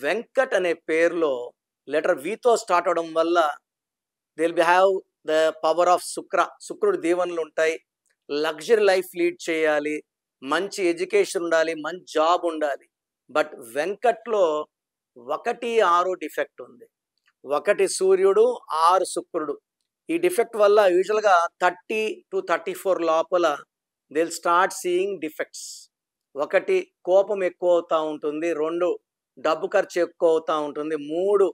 వెంకట్ అనే పేరులో letter వితో start అవడం వల్ల they will have the power of శుక్రుడి దీవెనలు ఉంటాయి. లగ్జరీ లైఫ్ లీడ్ చేయాలి, మంచి ఎడ్యుకేషన్ ఉండాలి, మంచి జాబ్ ఉండాలి. బట్ వెంకట్లో 1, 6 డిఫెక్ట్ ఉంది. 1 సూర్యుడు, 6 శుక్రుడు. ఈ డిఫెక్ట్ వల్ల యూజువల్గా 30 to 34 లోపల they will start seeing defects. 1 కోపం ఎక్కువ అవుతూ ఉంటుంది, 2 డబ్బు ఖర్చు ఎక్కువ అవుతూ ఉంటుంది, 3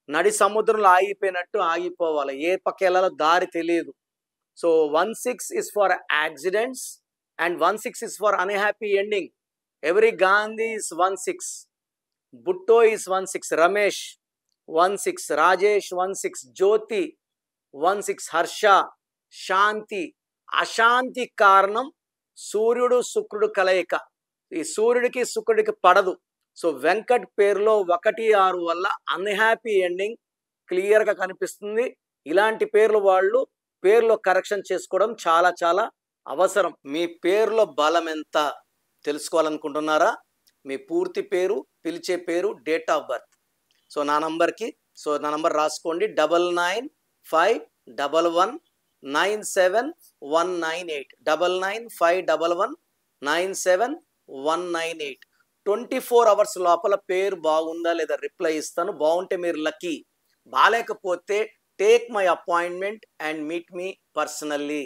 నడి సముద్రంలో ఆగిపోయినట్టు ఆగిపోవాలి, ఏ పక్క వెళ్ళాలో దారి తెలియదు. So 16 is for accidents and 16 is for unhappy ending. Every Gandhi is 16. Bhutto is 16. Ramesh 16. Rajesh 16. Jyoti 16. Harsha, Shanti. అశాంతి కారణం సూర్యుడు శుక్రుడు కలయిక. ఈ సూర్యుడికి శుక్రుడికి పడదు. సో వెంకట్ పేరులో 1, 6 వల్ల అన్హ్యాపీ ఎండింగ్ క్లియర్గా కనిపిస్తుంది. ఇలాంటి పేర్లు వాళ్ళు పేర్లో కరెక్షన్ చేసుకోవడం చాలా చాలా అవసరం. మీ పేరులో బలం ఎంత తెలుసుకోవాలనుకుంటున్నారా? మీ పూర్తి పేరు, పిలిచే పేరు, డేట్ ఆఫ్ బర్త్. సో నా నంబర్ రాసుకోండి. 9951197198. 9951197198. 24 hours లోపల పేరు బాగుందా లేదా రిప్లై ఇస్తాను. బాగుంటే మీరు లక్కీ, బాలేకపోతే take my appointment and meet me personally.